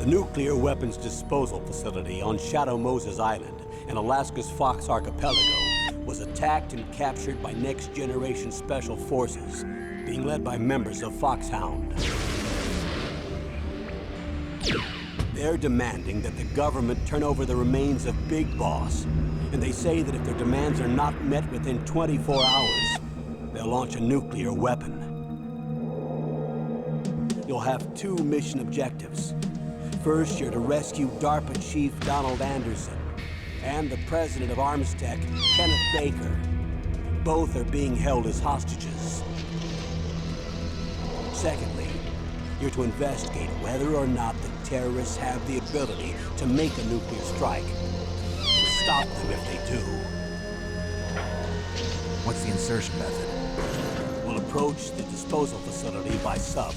The nuclear weapons disposal facility on Shadow Moses Island in Alaska's Fox Archipelago was attacked and captured by next-generation special forces, being led by members of Foxhound. They're demanding that the government turn over the remains of Big Boss, and they say that if their demands are not met within 24 hours, they'll launch a nuclear weapon. You'll have two mission objectives. First, you're to rescue DARPA Chief Donald Anderson and the president of Armstech, Kenneth Baker. Both are being held as hostages. Secondly, you're to investigate whether or not the terrorists have the ability to make a nuclear strike and stop them if they do. What's the insertion method? We'll approach the disposal facility by sub.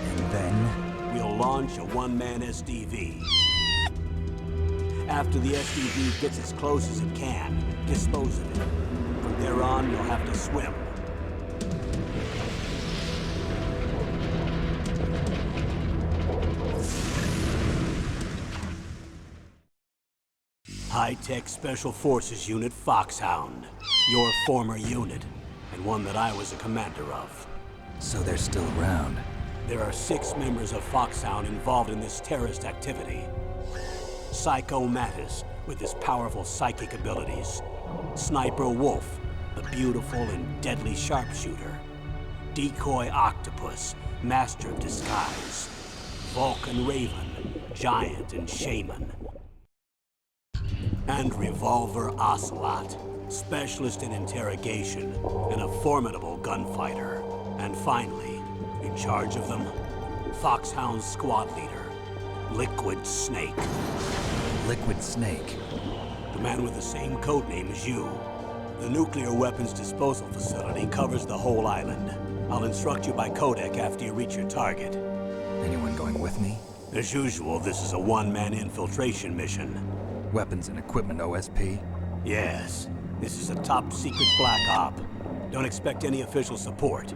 And then? We'll launch a one-man SDV. After the SDV gets as close as it can, dispose of it. From there on, you'll have to swim. High-Tech Special Forces Unit Foxhound. Your former unit, and one that I was a commander of. So they're still around. There are 6 members of Foxhound involved in this terrorist activity. Psycho Mattis, with his powerful psychic abilities. Sniper Wolf, the beautiful and deadly sharpshooter. Decoy Octopus, master of disguise. Vulcan Raven, giant and shaman. And Revolver Ocelot, specialist in interrogation and a formidable gunfighter. And finally, in charge of them, Foxhound's squad leader, Liquid Snake. Liquid Snake? The man with the same codename as you. The nuclear weapons disposal facility covers the whole island. I'll instruct you by codec after you reach your target. Anyone going with me? As usual, this is a one-man infiltration mission. Weapons and equipment OSP? Yes. This is a top-secret black op. Don't expect any official support.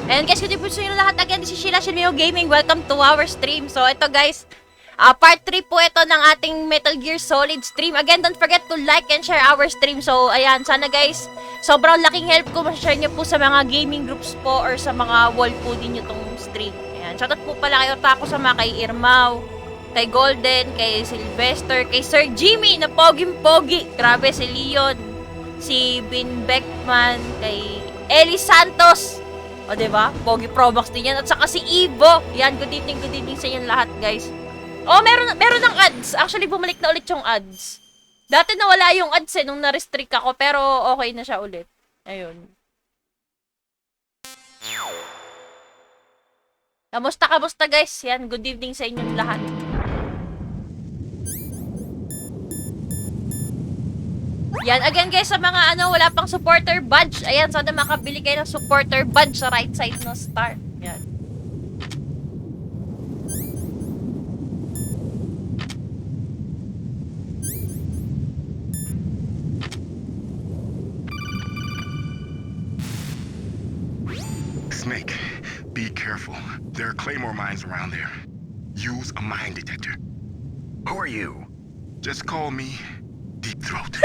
And guys, kung di po nyo lahat, again, this is Sheila Shilmeo Gaming. Welcome to our stream. So, ito guys, part 3 po ito ng ating Metal Gear Solid stream. Again, don't forget to like and share our stream. So, ayan, sana guys, sobrang laking help ko. Ma-share nyo po sa mga gaming groups po or sa mga wall po din nyo tong stream. Ayan, shoutout po pala kayo tako sa mga kay Irmao, kay Golden, kay Sylvester, kay Sir Jimmy na poging-pogi. Grabe, si Leon, si Bin Beckman, kay Eli Santos. O, diba? Pogi Probox din yan. At saka si Ivo. Yan, good evening sa inyo lahat, guys. Oh, meron ng ads. Actually, bumalik na ulit yung ads. Dati nawala yung ads nung na-restrict ako, pero okay na siya ulit. Ayun. Kamusta guys? Yan, good evening sa inyong lahat. Yan, again guys, sa mga wala pang supporter badge, ayan, sana makabili kayo ng supporter badge sa right side no start. Yan. Snake, be careful. There are claymore mines around there. Use a mine detector. Who are you? Just call me Deep Throat.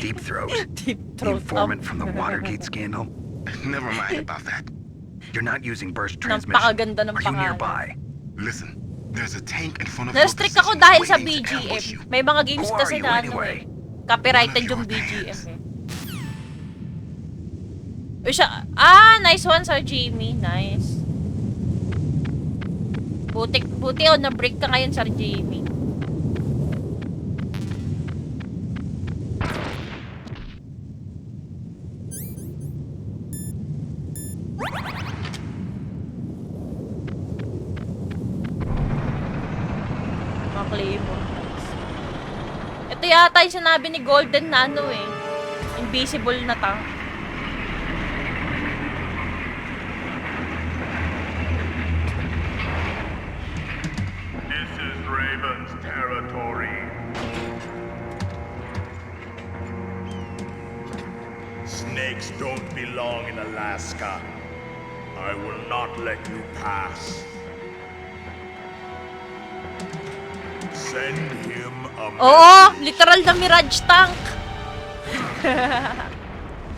Deep Throat. Deep The throat informant from the Watergate scandal. Never mind about that. You're not using burst transmission. Napakaganda ng Are you pangalan. nearby? Listen, there's a tank in front of your Na-restrict ako position dahil sa waiting to ambush BGM. you. May mga games Who kasi are you na anyway? copyrighted One of yung your BGM fans. Uy, siya, nice one, Sir Jimmy. Nice. Buti na-break ka ngayon, Sir Jimmy. Claymore. Ito yata yung sinabi ni Golden na invisible na tank. This is Raven's territory. Snakes don't belong in Alaska. I will not let you pass. Send him a Oo, literal na Mirage tank.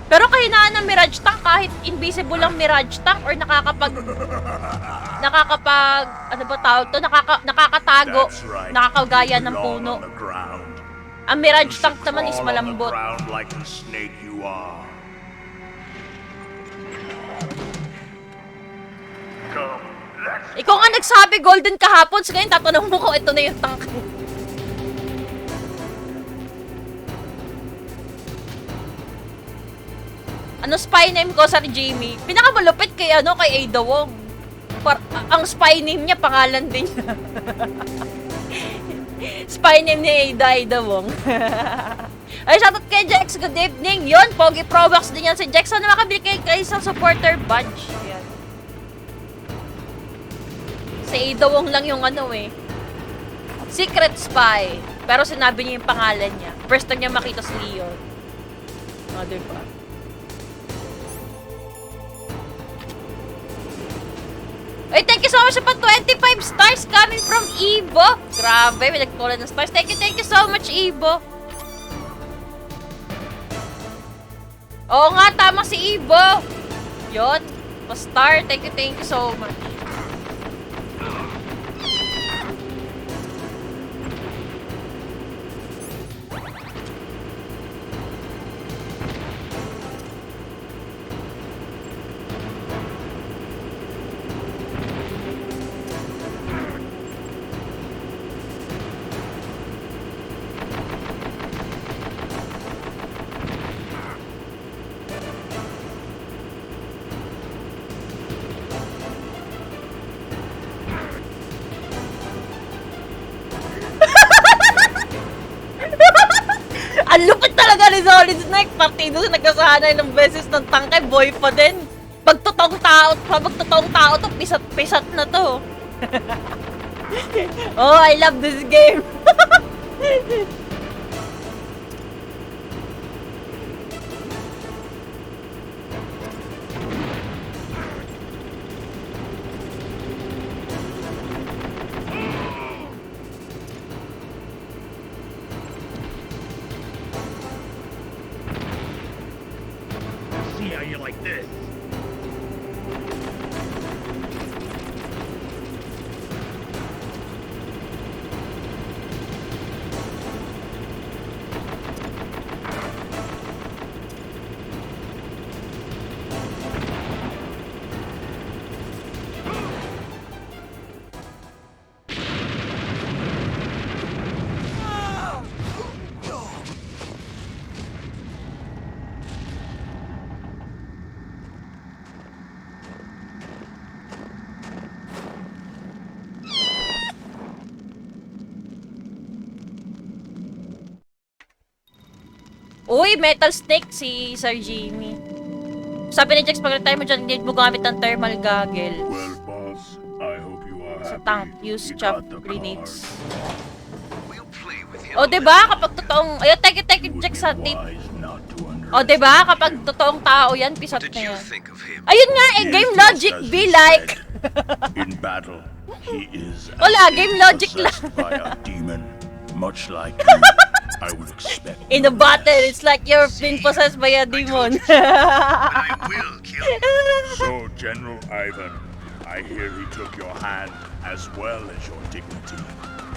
Pero kahinaan ng Mirage tank kahit invisible ang Mirage tank or ano ba tawag to? Nakakatago, That's right. nakakagaya You ng belong puno. on the ground. Ang Mirage You tank should naman is crawl on the malambot. ground like the snake you are. Come, let's Ikaw nga nagsabi Golden kahapon, so ngayon tatanong mo ko ito na yung tank. Ano spy name ko, Sir Jimmy? Pinakamalupit kay kay Ada Wong. Ang spy name niya, pangalan din niya. Spy name ni Ada Wong. Ay, shoutout kay Jex, good evening. Yun, Pogi Probox din yan si Jex. Sana makabili kayo isang supporter badge. Yan. Si Ada Wong lang yung secret spy. Pero sinabi niya yung pangalan niya. First time niya makita si Leon. Mother pa. Ay, thank you so much pa 25 stars coming from Evo. Grabe, may nagtulad ng stars. Thank you so much, Evo. Oo nga, tama si Evo. Yun, pa-star. Thank you so much. Ang lupit talaga ni Solid Snake. Partido sa nagkasanay ng beses ng tangke, boy pa din. Pag totoong tao to, pisat na to. Oh, I love this game. see how you like this. Uy, Metal Snake si Sir Jimmy. Sabi ni Jax, pag retire mo dyan, need mo gamit ng thermal goggle. Well, boss, I hope you are Sa happy. tank, use You chop got the grenades. card. We'll play with him. O, diba? Kapag totoong... Ayun, take it, Would Jax be sa tip. wise not to O, diba? Kapag totoong tao yan, pisot What did na you yan. think of him? Ayun nga, He is game just logic as be you like... said. In battle, he is Wala, as game if logic lang. possessed by a demon, much like you. I would expect. In a battle, it's like you're being possessed by a demon. I will kill you. So, General Ivan, I hear he took your hand as well as your dignity.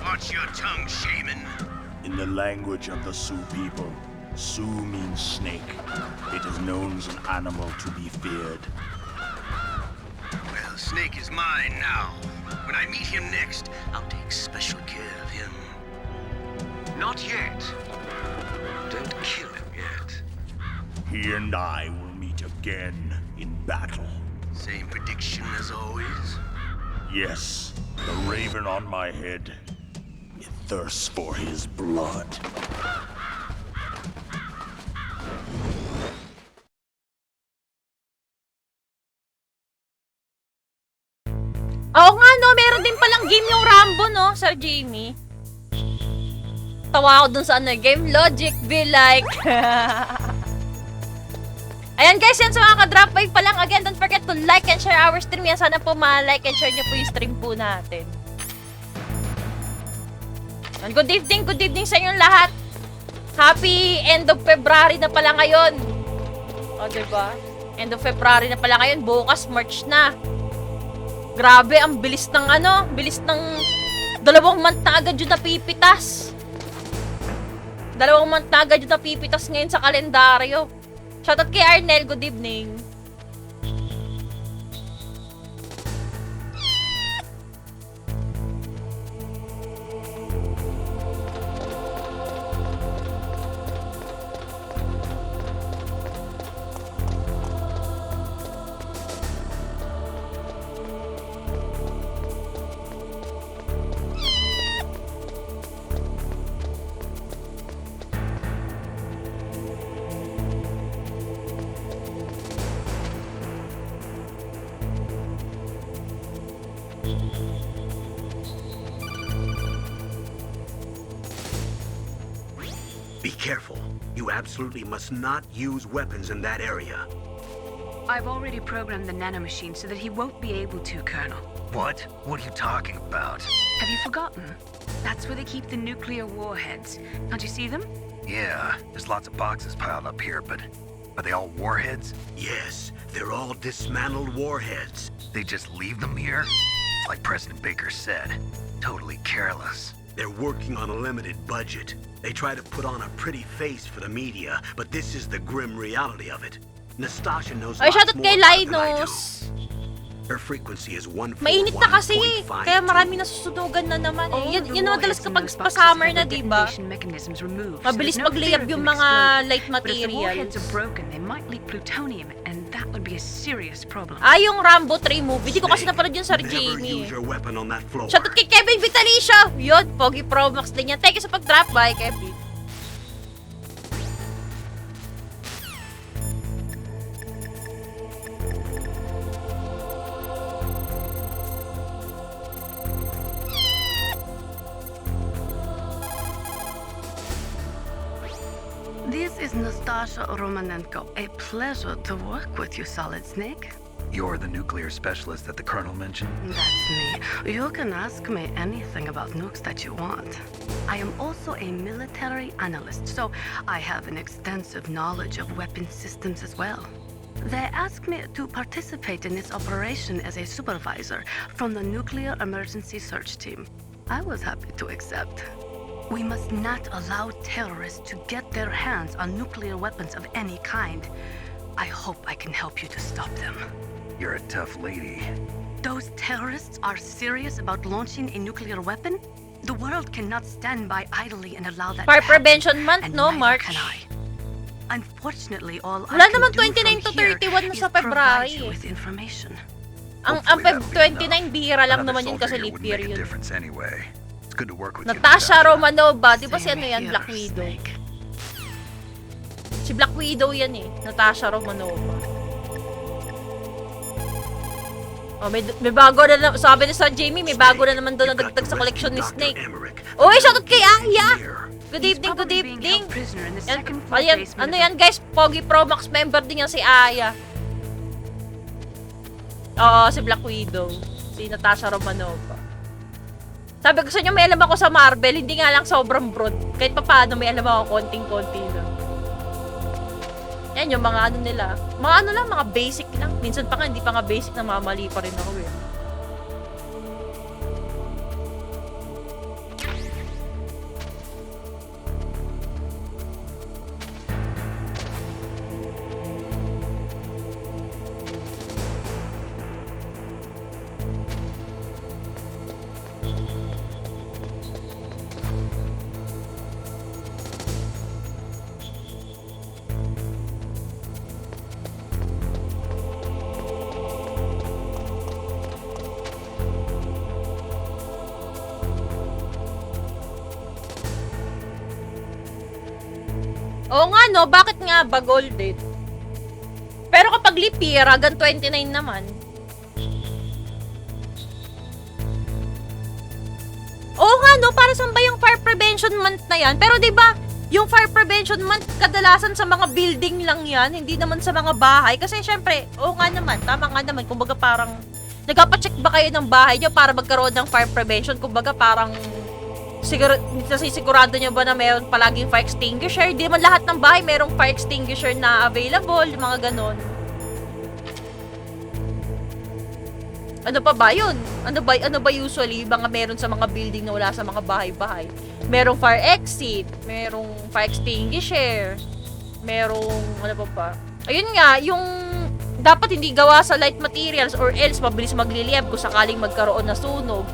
Watch your tongue, shaman. In the language of the Sioux people, Sioux means snake. It is known as an animal to be feared. Well, Snake is mine now. When I meet him next, I'll take special care of him. Not yet. Don't kill him yet. He and I will meet again in battle. Same prediction as always? Yes, the raven on my head. It thirsts for his blood. Oo nga, no. Meron din palang game yung Rambo, no, Sir Jamie. Tawa ako dun sa game. Logic be like. Ayan guys, yan sa mga ka-drop by pa lang. Again, don't forget to like and share our stream. Yan, sana po ma-like and share nyo po yung stream po natin. And good evening sa inyong lahat. Happy end of February na pala ngayon. O, diba? End of February na pala ngayon. Bukas, March na. Grabe, ang bilis ng bilis ng 2 month na agad yung napipitas. 2 month na agad yung napipitas ngayon sa kalendaryo. Shoutout kay Arnel, good evening. Be careful. You absolutely must not use weapons in that area. I've already programmed the nanomachine so that he won't be able to, Colonel. What? What are you talking about? Have you forgotten? That's where they keep the nuclear warheads. Can't you see them? Yeah, there's lots of boxes piled up here, but are they all warheads? Yes, they're all dismantled warheads. They just leave them here? It's like President Baker said, totally careless. They're working on a limited budget. They try to put on a pretty face for the media, but this is the grim reality of it. Nastasha knows Ay, lots shoutout more kay about than I do. Linus. Her frequency is 141.52. Mainit na kasi eh. Kaya marami nasusunugan na naman eh. Yun madalas kapag pa-summer na, diba? Mabilis mag-layab yung mga light materials. Yung Rambo 3 movie. Di ko kasi napanood yun, Sir Jamie. Shoutout kay Kevin Vitalicio. Yun, Pogi Pro Max din yan. Thank you sa pag-drop by, Kevin. This is Nastasha Romanenko. A pleasure to work with you, Solid Snake. You're the nuclear specialist that the Colonel mentioned? That's me. You can ask me anything about nukes that you want. I am also a military analyst, so I have an extensive knowledge of weapon systems as well. They asked me to participate in this operation as a supervisor from the Nuclear Emergency Search Team. I was happy to accept. We must not allow terrorists to get their hands on nuclear weapons of any kind. I hope I can help you to stop them. You're a tough lady. Those terrorists are serious about launching a nuclear weapon? The world cannot stand by idly and allow that Fire to happen, Prevention Month, and no, neither March? can I. Unfortunately, all Wala I can naman do 29 to from here 31 na is sa provide February you eh. with information. Ang Hopefully that'll be 29 enough. bihira lang Another naman yun soldier kasi here leap wouldn't make a period. difference anyway. It's good to work with you, Natasha Romanova, di ba si Same ano yan, here, Black Widow? Snake. Si Black Widow yan eh, Natasha Romanova. Oh, may bago na, sabi ni Sir Jamie, may bago na naman doon na dagdag sa collection ni Snake. Uy, shoutout kay Aya! Good evening, good evening! Yan, ayan, ano yan guys, Pogi Pro Max member din yan si Aya. Oo, si Black Widow. Si Natasha Romanova. Sabi ko sa inyo, may alam ako sa Marvel, hindi nga lang sobrang broad. Kahit pa paano, may alam ako konting-konti lang. Yan yung mga ano nila. Mga ano lang, mga basic lang. Minsan pa nga, hindi pa nga basic na mamali pa rin ako eh. Oo nga no, bakit nga ba golden? Pero kapag leap year, hanggang 29 naman. Oo nga no, para saan ba yung fire prevention month na yan? Pero 'di ba, yung fire prevention month kadalasan sa mga building lang yan, hindi naman sa mga bahay. Kasi syempre, oo nga naman, tama nga naman. Kumbaga parang, nagpapacheck ba kayo ng bahay nyo para magkaroon ng fire prevention? Kumbaga parang, sigurado nyo ba na mayroon palaging fire extinguisher? Di man lahat ng bahay mayroong fire extinguisher na available, mga ganon. Ano pa ba yun? Ano ba usually mga meron sa mga building na wala sa mga bahay-bahay? Merong fire exit, merong fire extinguisher, merong ano pa ba? Ayun nga, yung dapat hindi gawa sa light materials or else mabilis magliliyab kung sakaling magkaroon na sunog.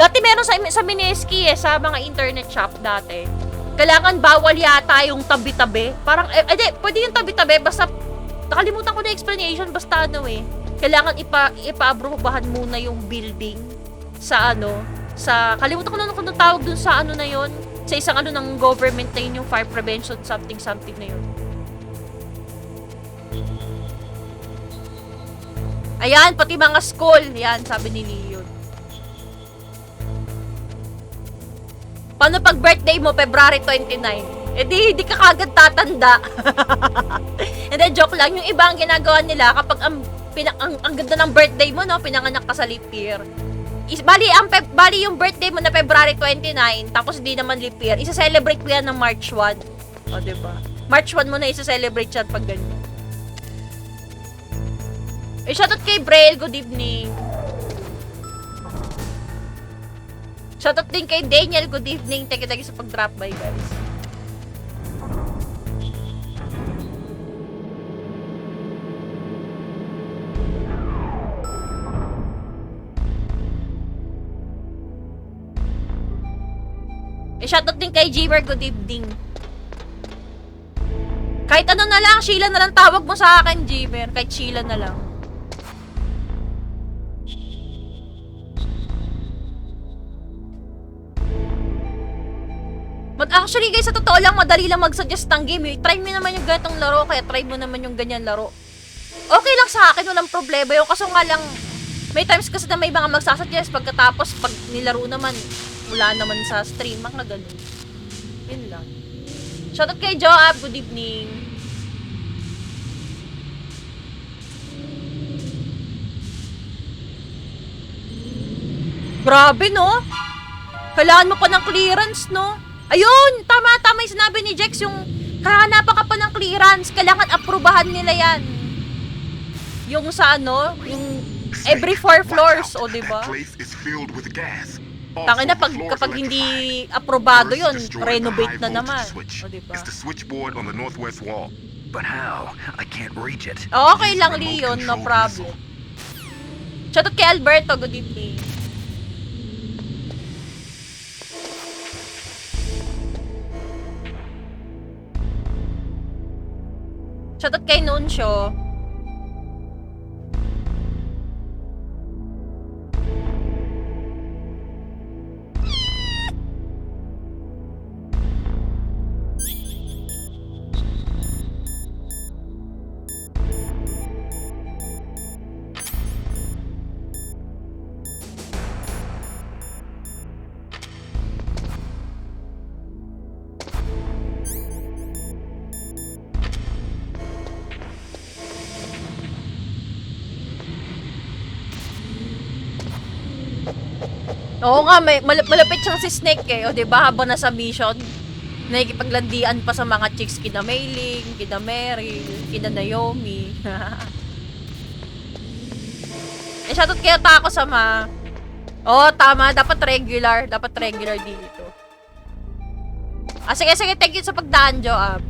Dati meron sa Mineski sa mga internet shop dati. Kailangan bawal yata yung tabi-tabi. Parang, pwede yung tabi-tabi, basta, nakalimutan ko na explanation, basta ano kailangan ipa-aprobahan muna yung building sa kalimutan ko na kung tawag dun sa ano na yon, sa isang ano ng government na yun, yung fire prevention something na yun. Ayan, pati mga school, yan, sabi ni Leon. Paano pag birthday mo, February 29? Hindi ka kagad tatanda. And then, joke lang. Yung iba ang ginagawa nila kapag ang ganda ng birthday mo, no? Pinanganak ka sa leap year. Bali yung birthday mo na February 29, tapos hindi naman leap year, isa-celebrate mo yan ng March 1. O, diba? March 1 mo na isa-celebrate yan pag ganyan. Shoutout kay Braille, good evening. Shoutout din kay Daniel, good evening. Thank you sa pag-drop by, guys. Shoutout din kay Jimmer, good evening. Kahit ano na lang, Sheila na lang tawag mo sa akin, Jimmer. Kahit Sheila na lang. But actually guys, sa totoo lang, madali lang mag-suggest ng game. Try mo naman yung ganitong laro, kaya try mo naman yung ganyan laro. Okay lang sa akin, walang problema yung kaso nga lang, may times kasi na may mga magsasuggest pagkatapos, pag nilaro naman, wala naman sa stream, mga ganun. Yun lang. Shoutout kay Joab, good evening. Grabe no? Kailangan mo pa ng clearance no? Ayun! Tama yung sinabi ni Jex, yung kahanapan ka pa ng clearance, kailangan aprubahan nila yan. Yung sa ano, yung every 4 floors, o diba? Tangin na, kapag hindi aprobado yun, renovate na naman. O diba? Okay lang, Leon, no problem. Shoutout kay Alberto, good evening. Shoutout kay Nuncio. Oo nga, may malapit siyang si Snake eh. O diba, habang nasa mission, nakikipaglandian pa sa mga chicks kina Meiling, kina Meryl, kina Naomi. Eh, shoutout kaya ako sa Oo, tama. Dapat regular. Dapat regular dito. Ah, sige, sige. Thank you sa pagdaan, Joab.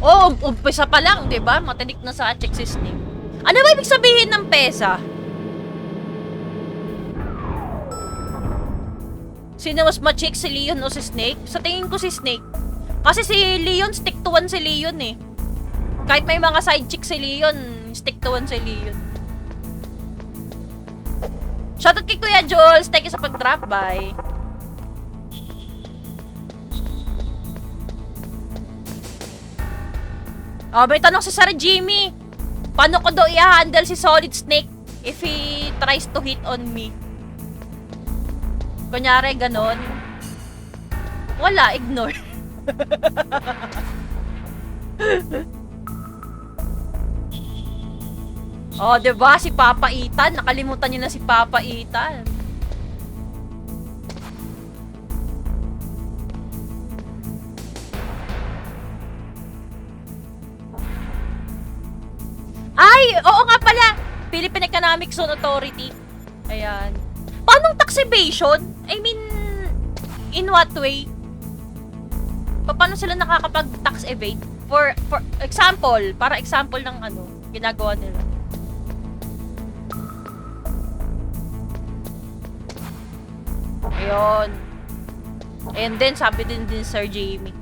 Oh, umpisa pa lang, 'di ba? Matanik na sa check system. Ano ba ibig sabihin ng pesa? Sino mas ma-chick, si Leon o si Snake? Sa tingin ko si Snake. Kasi si Leon, stick to one si Leon eh. Kahit may mga side chick si Leon, stick to one si Leon. Shoutout kay Kuya Jules, thank you sa pag-drop by. Oh, may tanong si Sir Jimmy. Paano ko daw i-handle si Solid Snake if he tries to hit on me? Kunyari, ganon. Wala, ignore. Oh, diba? Si Papa Ethan. Nakalimutan niyo na si Papa Ethan. Ay, oo nga pala. Philippine Economic Zone Authority. Ayan. Paano tax evasion? I mean, in what way? Paano sila nakakapag-tax evade? For example, para example ng ano, ginagawa nila. Ayun. And then, sabi din Sir Jamie.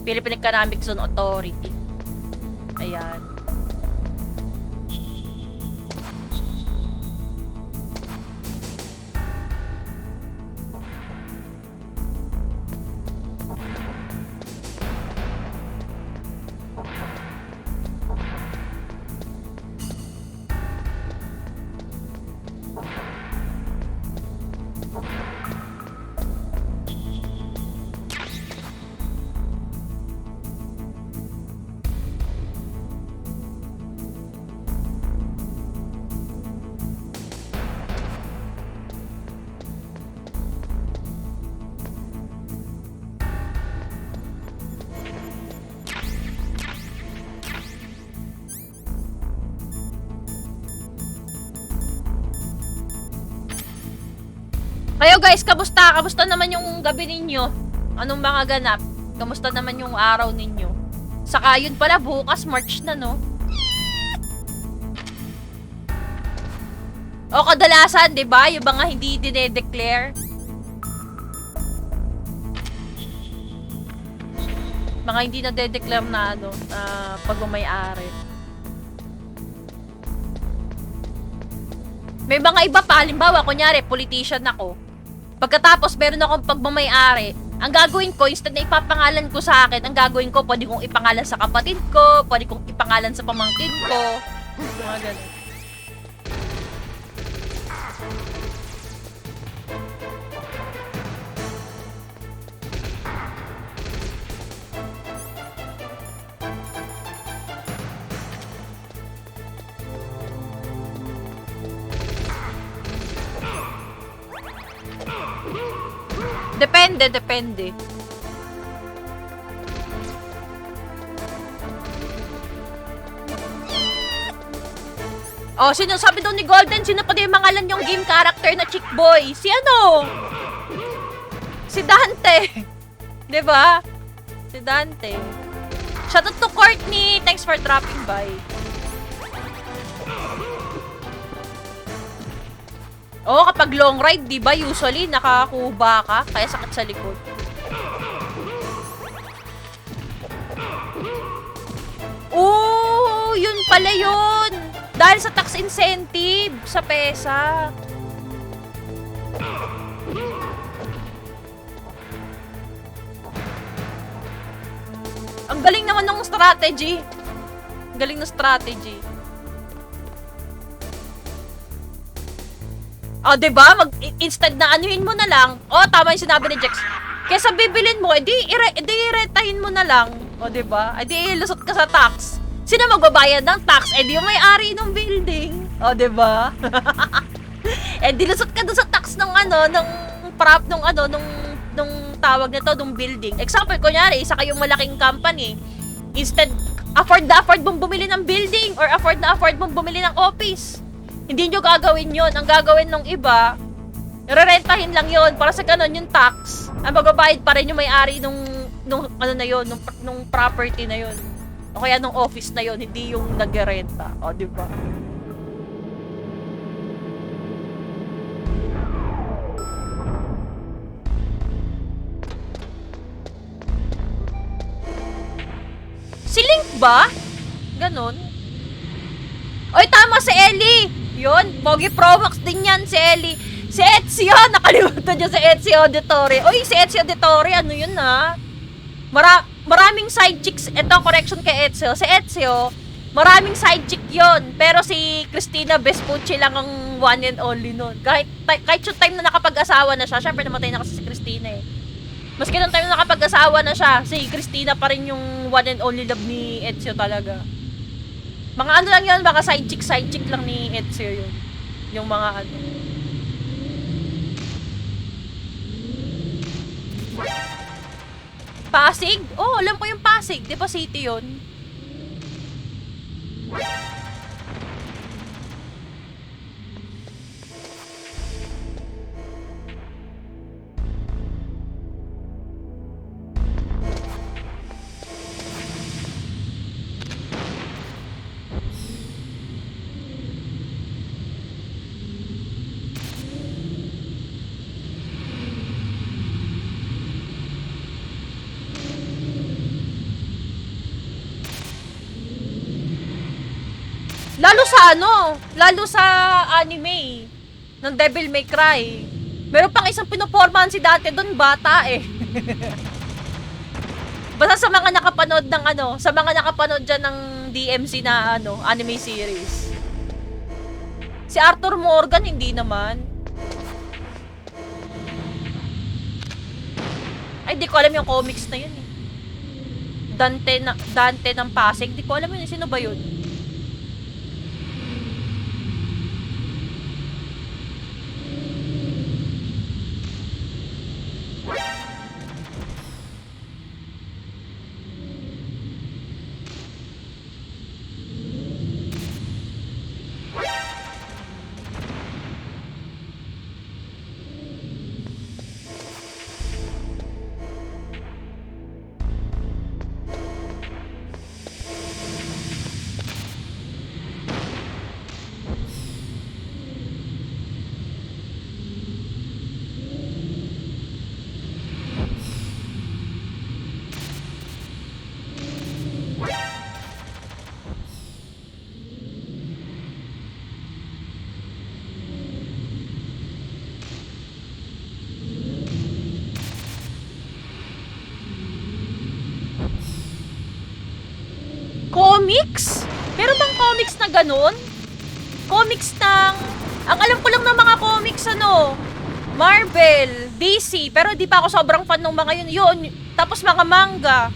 Philippine Economic Zone Authority. Ayan. Kayo guys, kamusta? Kamusta naman yung gabi ninyo? Anong mga ganap? Kamusta naman yung araw ninyo? Saka yun pala, bukas March na, no? O kadalasan, 'di ba? Yung mga hindi dinedeclare. Mga hindi na de-declare na ano, pag-may-ari. May mga iba pa, halimbawa, kunyari, politician ako. Pagkatapos, meron akong pagmamay-ari. Ang gagawin ko, instead na ipapangalan ko sa akin, ang gagawin ko, pwede kong ipangalan sa kapatid ko, pwede kong ipangalan sa pamangkin ko. Mga ganun. Depende. Oh, sinasabi daw ni Golden, sino pa din mangalan yung game character na chick boy? Si ano? Si Dante. Diba? Si Dante. Shoutout to Courtney. Thanks for dropping by. Oh, kapag long ride, di ba, usually nakakuba ka, kaya sakit sa likod. yun pala yun. Dahil sa tax incentive sa PESA. Ang galing naman ng strategy. Ang galing ng strategy. O, diba? Instead na anuhin mo na lang. O, tama yung sinabi ni Jex. Kesa bibilin mo, edi iretahin mo na lang. O, diba? Edi ilusot ka sa tax. Sino magbabayad ng tax? Edi yung may-ari ng building. O, diba? Edi lusot ka doon sa tax ng nung tawag nito, nung building. Example, kunyari, isa kayong malaking company. Instead, afford mong bumili ng building or afford mong bumili ng office. Hindi nyo gagawin yun. Ang gagawin ng iba, rerentahin lang yun para sa ganun yung tax. Ang magbabayad pa rin yung may-ari nung property na yun. O kaya nung office na yun, hindi yung nag-renta. O, di ba? Si Link ba? Ganon. Oy, tama si Ellie. Yun, Pogi Pro Max din yan si Ellie. Si Ezio, nakalimutan niyo si Ezio Auditory. Oy, si Ezio Auditory, ano yun ha? Maraming side chicks. Ito, correction kay Ezio. Si Ezio, maraming side chick yun. Pero si Christina Vespucci lang ang one and only nun. Kahit yung time na nakapag-asawa na siya, syempre namatay na kasi si Christina eh. Maski nung time na nakapag-asawa na siya, si Christina pa rin yung one and only love ni Ezio talaga. Mga ano lang yun, mga side chick lang ni Ezio yun. Yung mga ano. Pasig? Oh, alam ko yung Pasig. Di ba city yun? Lalo sa anime ng Devil May Cry. Meron pang isang pinopormahan si Dante doon, bata eh. Basta sa mga nakapanood ng sa mga nakapanood dyan ng DMC na anime series. Si Arthur Morgan, hindi naman. Ay, di ko alam yung comics na yun eh. Dante ng Pasig, di ko alam yun. Sino ba yun? Comics? Meron bang comics na ganun? Comics ng... Ang alam ko lang ng mga comics, Marvel, DC, pero di pa ako sobrang fan ng mga yun. Tapos mga manga.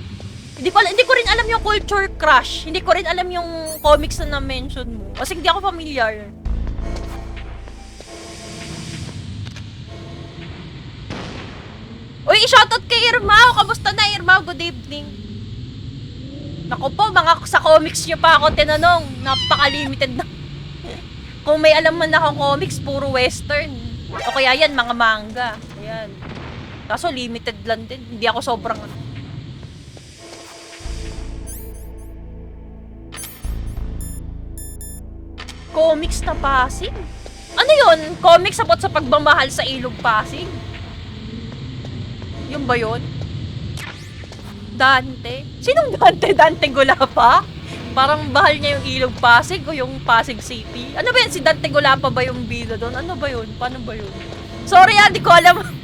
Hindi ko rin alam yung Culture Crush. Hindi ko rin alam yung comics na na-mention mo. Kasi hindi ako familiar. Uy, shoutout kay Irmao. Kamusta na, Irmao? Good evening. Naku po, sa comics nyo pa ako tinanong. Napaka-limited na. Kung may alam man akong comics, puro western. O kaya yan, mga manga. Ayan. Kaso limited lang din. Hindi ako sobrang Comics na Pasig? Ano yun? Comics about sa pagmamahal sa Ilog Pasig? Yung ba yun? Dante? Sinong Dante? Dante Gulapa? Parang bahal niya yung Ilog Pasig o yung Pasig City. Ano ba yun? Si Dante Gulapa ba yung bida doon? Ano ba yun? Paano ba yun? Sorry di ko alam.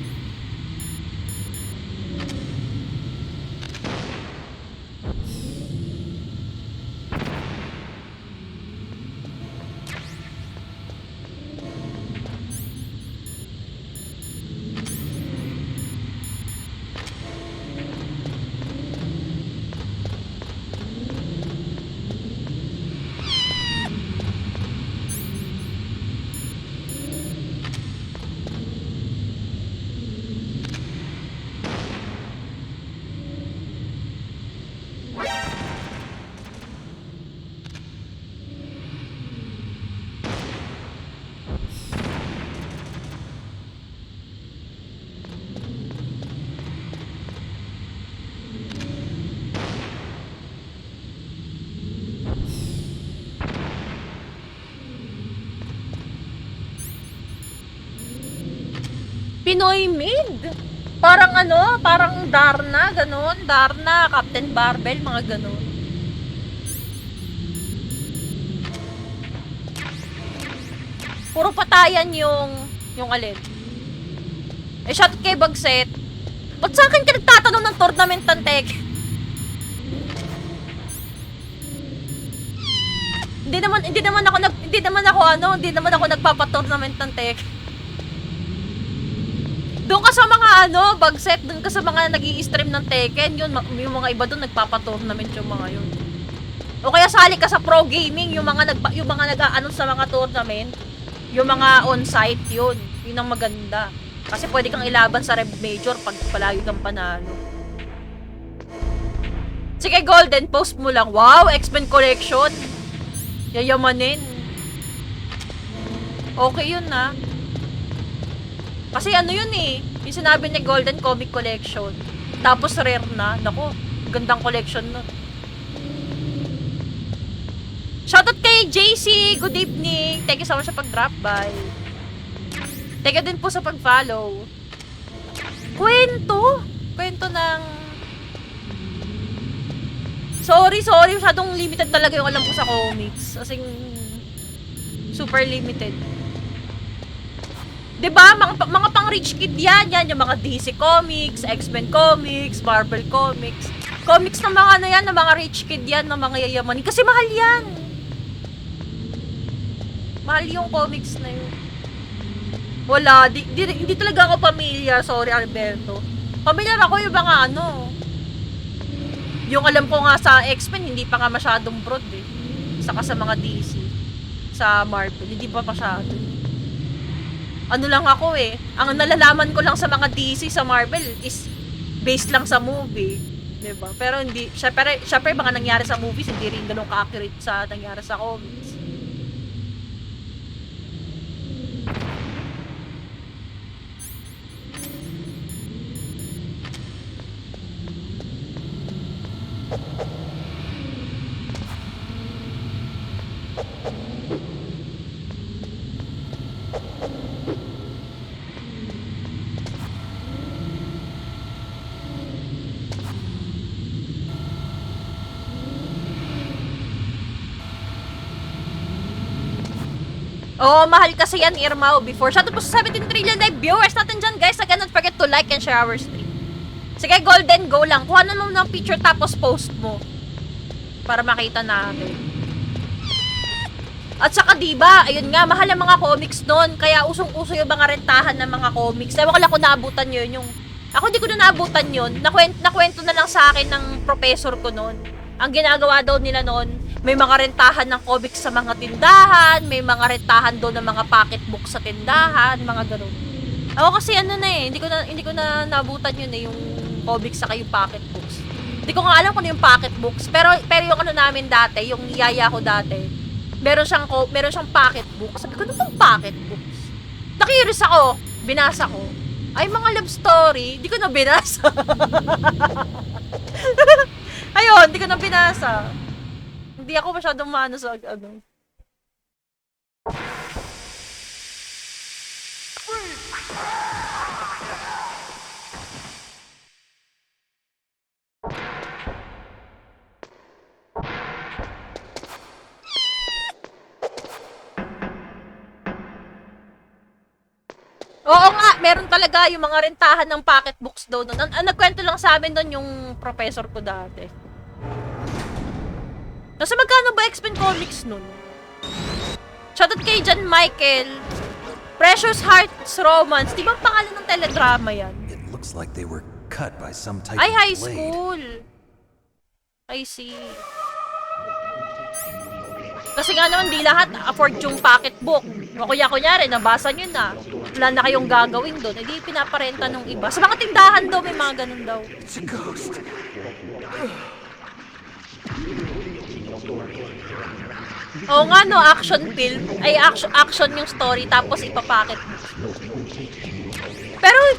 Pinoy made. Parang ano, parang Darna, ganun. Darna, Captain Barbell, mga ganun. Puro patayan yung alin. Eh, shot kay Bagset. Ba't sa akin ka nagtatanong ng tournament ng Tek? Hindi naman ako nagpapa-tournament ng Tek. Doon ka sa mga Bagset, doon ka sa mga nag-i-stream ng Tekken, yung mga iba doon nagpapa-tournament yung mga yun. O kaya sali ka sa pro gaming, yung mga nag-aano sa mga tournament, yung mga on-site yun ang maganda. Kasi pwede kang ilaban sa Rev Major pag palagi kang panalo. Sige, Golden, post mo lang. Wow, X-Men Collection. Yayamanin. Okay yun na. Kasi ano yun eh, yung sinabi niya Golden Comic Collection. Tapos rare na. Naku, gandang collection nun. Shoutout kay JC, good evening. Thank you so much sa pag-drop by. Thank you din po sa pag-follow. Kwento ng... Sorry, masyadong limited talaga yung alam ko sa comics. Kasing super limited. Diba? Mga pang rich kid yan. Yung mga DC Comics, X-Men Comics, Marvel Comics. Comics ng mga yan, ng mga rich kid yan, ng mga yayamanin. Kasi mahal yan. Mahal yung comics na yun. Wala. Hindi talaga ako pamilyar. Sorry, Alberto. Pamilyar ako yung mga yung alam ko nga sa X-Men, hindi pa nga masyadong broad eh. Saka sa mga DC. Sa Marvel, hindi pa masyado. Ano lang ako eh. Ang nalalaman ko lang sa mga DC sa Marvel is based lang sa movie. Diba? Pero hindi, syempre mga nangyari sa movies, hindi rin ganun ka-accurate sa nangyari sa comics. Oh, mahal kasi yan, Irmao, before. Shoutout po sa 17 trillion live viewers natin dyan, guys. Again, don't forget to like and share our stream. Sige, Golden, go lang. Kuha na mo ng picture tapos post mo. Para makita natin. At saka diba, ayun nga, mahal ang mga comics noon. Kaya usong-uso yung mga rentahan ng mga comics. Ewan ko lang kung naabutan nyo yun. Ako hindi ko na naabutan yun. Nakwento na lang sa akin ng professor ko noon. Ang ginagawa daw nila noon, may mga rentahan ng comics sa mga tindahan, may mga rentahan doon ng mga pocketbook sa tindahan, mga ganun. Ako kasi hindi ko na naabutan yun yung comics saka yung pocketbooks. Hindi ko nga alam kung yung pocketbooks, pero yung namin dati, yung yaya ko dati, meron siyang pocketbook. Sabi ko, ano pong pocketbooks? Na-curious ako, binasa ko. Ay, mga love story, hindi ko na binasa. Ayun, hindi ko na binasa. Hindi ako masyadong maano sa Oo nga, meron talaga yung mga rentahan ng pocketbooks daw nun. Nagkwento lang sa amin doon yung professor ko dati. Nasa magkano ba X-Men Comics nun? Shoutout kay John Michael. Precious Hearts Romance. Di ba ang pangalan ng teledrama yan? It looks like they were cut by some type Ay, of high blade. school. I see. Kasi nga naman, di lahat afford yung pocketbook. Kunyari, nabasa nyo na. Wala na kayong gagawin doon. Hindi pinaparenta ng iba. Sa mga tindahan daw, may mga ganun daw. It's a ghost. Oo nga no, action film. Ay, action yung story, tapos ipapocketbook.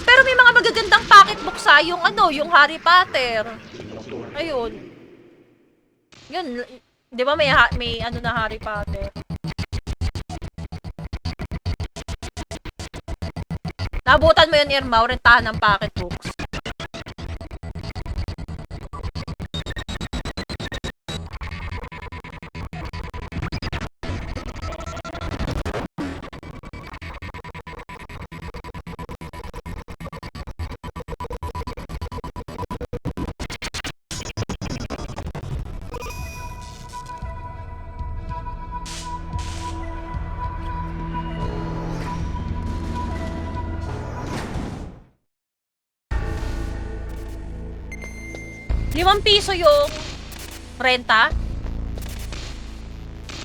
Pero may mga magagandang pocketbook sa yung yung Harry Potter. Ayun. Yun, 'di ba may na Harry Potter. Nabutan mo yun, Irma, rentahan ng pocketbooks. ₱5 yung renta.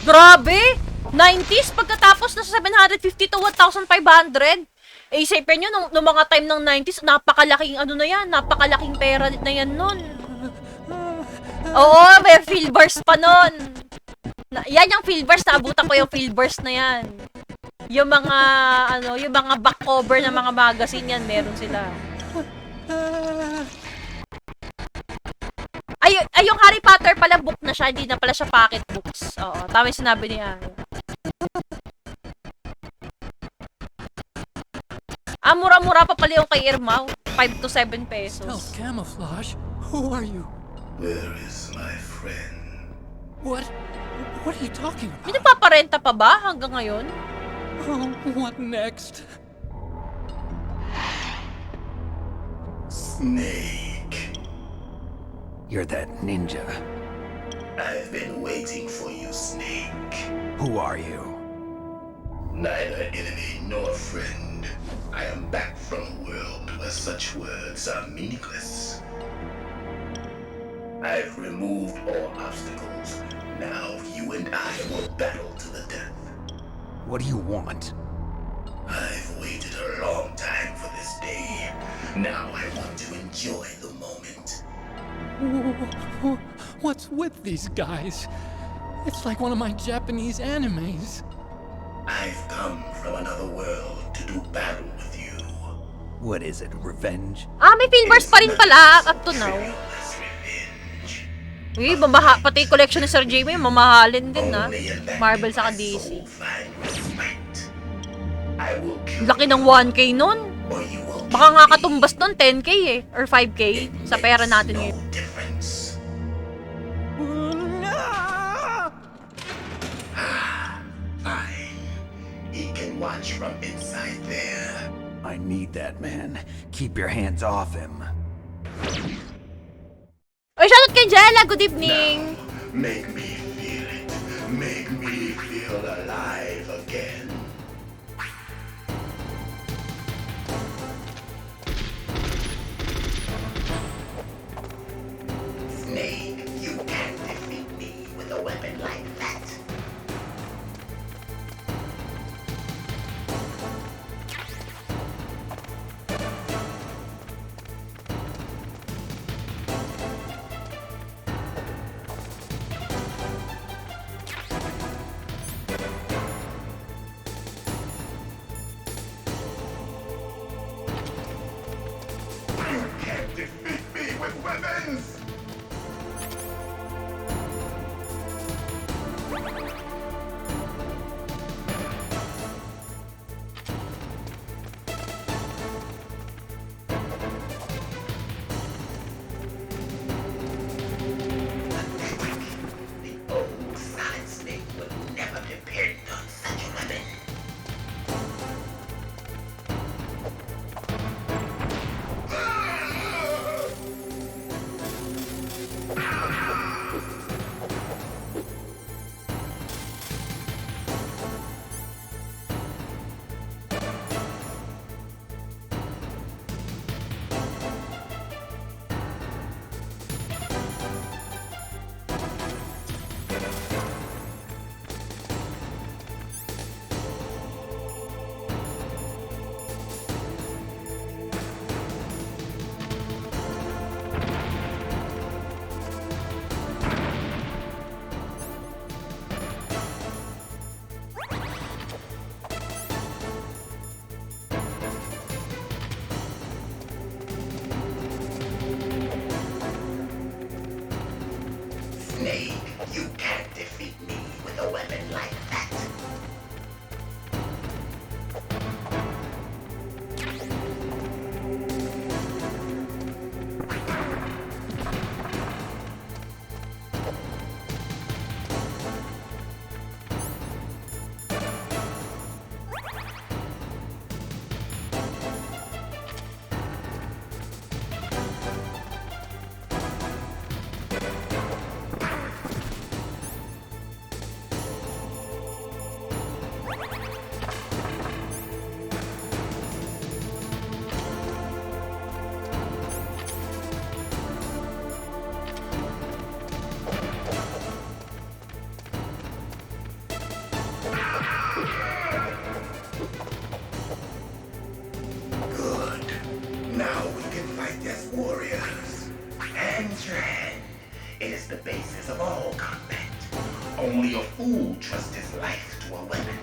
Grabe! 90s pagkatapos na sa 750 to 1,500. Eh, isipin nyo, nung mga time ng 90s, napakalaking na yan, napakalaking pera na yan nun. Oo, may Philbars pa nun. Yan yung Philbars, naabutan ko yung Philbars na yan. Yung mga, yung mga back cover ng mga magazine yan, meron sila. Ay, yung Harry Potter pala book na siya, hindi na pala siya pocket books. Oo, tama yung sinabi niya. Mura-mura pa pala yung kay Irma, 5 to 7 pesos. Stealth camouflage? Who are you? Where is my friend? What are you talking about? May nagpaparenta pa ba hanggang ngayon? Oh, what next? Snake. You're that ninja. I've been waiting for you, Snake. Who are you? Neither enemy nor friend. I am back from a world where such words are meaningless. I've removed all obstacles. Now you and I will battle to the death. What do you want? I've waited a long time for this day. Now I want to enjoy the moment. What's with these guys? It's like one of my Japanese animes. I've come from another world to do battle with you. What is it, revenge? May Philbars pa rin pala up to now. Tremulous revenge. Uy, pati collection ni Sir Jamie, mamahalin din na. Only in that Marvel can saka my DC. soul find respite. I will kill Laki ng 1K nun. or you will Baka kill nga me. katumbas nun, 10K eh. Or 5K It sa pera makes natin no ngayon. difference. Fine. He can watch from inside there. I need that man. Keep your hands off him. Oy, shoutout kay Jella, good evening. Make me feel it. Make me feel alive again. Snake, you can't defeat me with a weapon like that. You can't defeat me with weapons! The old Solid Snake would never depend on such a weapon. Snake, you can't defeat me with a weapon like that. Good. Now we can fight as warriors. Hand your hand. It is the basis of all combat. Only a fool trusts his life to a weapon.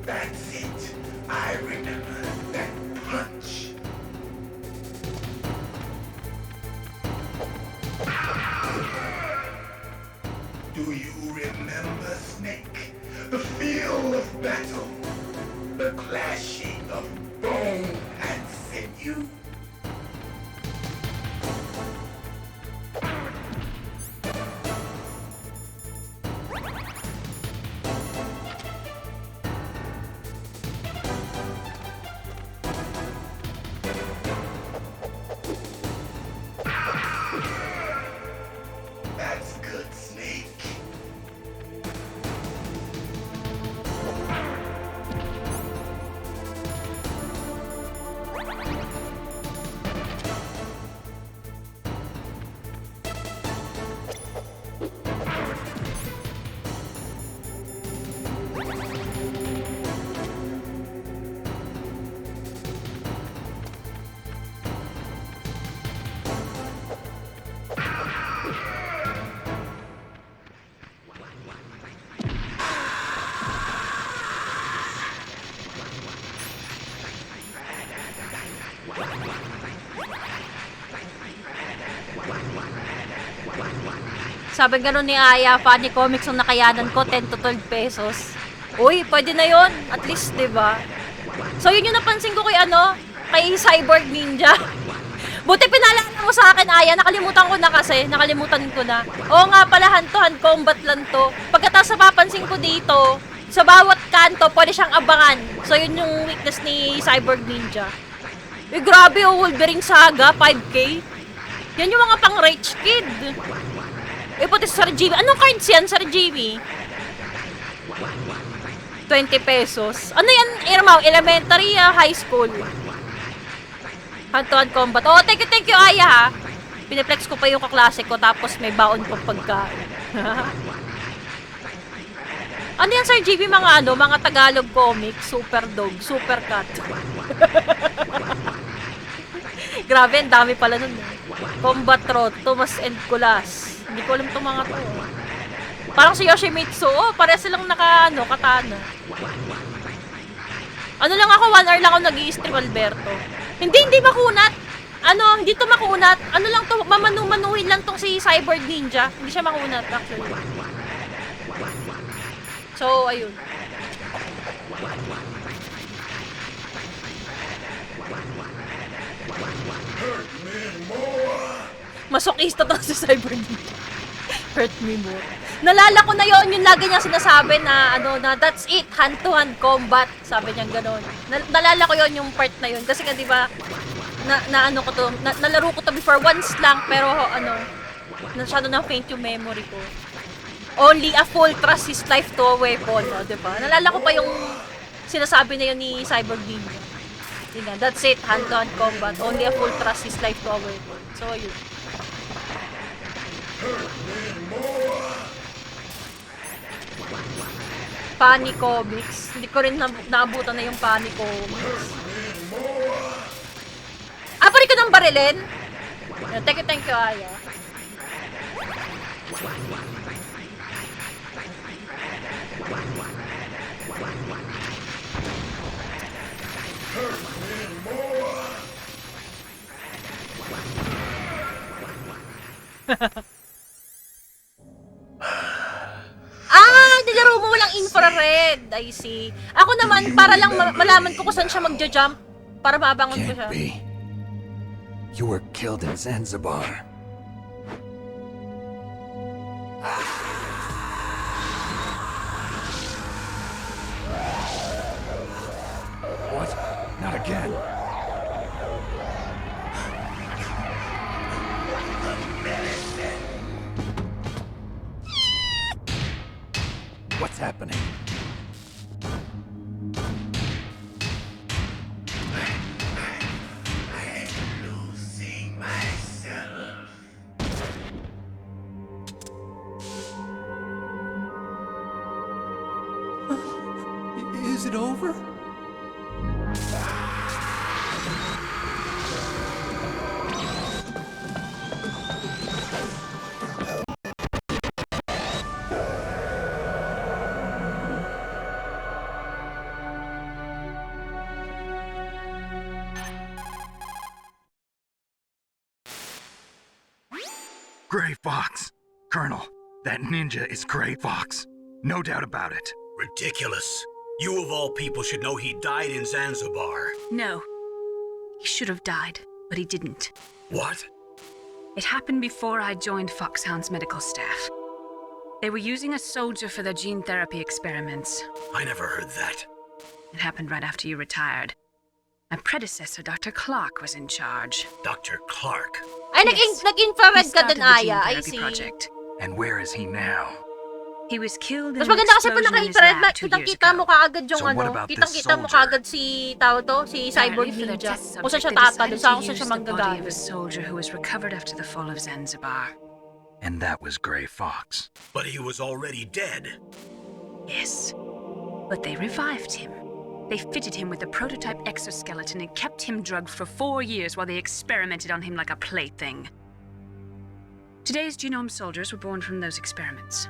That's it. I remember that punch. Do you remember, Snake? The feel of battle. The clashing of bone and sinew. That's good, Snake. Sabi gano'n ni Aya, funny comics ang nakayanan ko, 10 to 12 pesos. Uy, pwede na yon, at least, 'di ba? So yun yung napansin ko kay kay Cyborg Ninja. Buti pinaalala mo sa akin, Aya, nakalimutan ko na kasi, Oo nga pala, hand-to-hand combat lang to. Pagkatapos napapansin ko dito, sa bawat kanto, pwede siyang abangan. So yun yung weakness ni Cyborg Ninja. Eh, grabe, Wolverine Saga, 5K. Yan yung mga pang-rich kid. Eh, pati sa Sir Jimmy. Anong cards yan, Sir Jimmy? 20 pesos. Ano yan, Irma? Elementary, high school? Hand-to-hand combat. Oh, thank you, Aya, ha? Piniplex ko pa yung kaklase ko, tapos may baon pa pagkain. Ano yan, Sir Jimmy? Mga Tagalog comics, Super Dog, Super Cat. Grabe, ang dami pala nun. Combat Road, Thomas and Kulas. Hindi ko alam itong mga to. Parang si Yoshimitsu. Oh, pare silang katana. Ano lang ako, 1 hour lang ako nag-i-stream, Alberto. Hindi makunat. Hindi to makunat. Ano lang to, mamanu-manuhin lang tong si Cyborg Ninja. Hindi siya makunat, actually. So, ayun. Masokista to si Cyborg Ninja. Hurt me more. Nalala ko na yon, yung lagi niya sinasabi na that's it, hand-to-hand combat. Sabi niya gano'n. Nalala ko yon, yung part na yun. Kasi nga, di ba, nalaro ko to before once lang, pero masyado na faint yung memory ko. Only a fool trusts his life to a weapon, di ba? Nalala ko pa yung sinasabi na yun ni Cyborg Ninja. Yun, that's it, hand-to-hand combat. Only a fool trusts his life to a weapon. So, yun. Funny comics. Hindi ko rin naabutan na yung funny comics. Pari ko ng barilin? Thank you, Aya. Nilaro mo walang infrared. I see. Ako naman, para lang malaman ko kung saan siya magja-jump. Para mabangon ko siya. Can't be. You were killed in Zanzibar. What? Not again. What's happening? I'm losing myself. Is it over? Gray Fox. Colonel, that ninja is Gray Fox. No doubt about it. Ridiculous. You of all people should know he died in Zanzibar. No. He should have died, but he didn't. What? It happened before I joined Foxhound's medical staff. They were using a soldier for their gene therapy experiments. I never heard that. It happened right after you retired. My predecessor, Dr. Clark, was in charge. Dr. Clark. Ay, Yes. He nag-infrared ka started din, the gene Aya. I therapy see. project. And where is he now? He was killed in Mas an maganda kasi pag explosion in his naka-infrared, lab 2 years kitang-kita mo ago. kaagad yung So what ano. about this Kitang-kita mo soldier? kaagad si Cyborg Apparently, for their Ninja. test Kung saan siya subject, they tatalon, decided saan to kung saan siya use the body of a manggagaling. soldier who was recovered after the fall of Zanzibar. And that was Gray Fox. But he was already dead. Yes. But they revived him. They fitted him with a prototype exoskeleton and kept him drugged for 4 years while they experimented on him like a plaything. Today's genome soldiers were born from those experiments.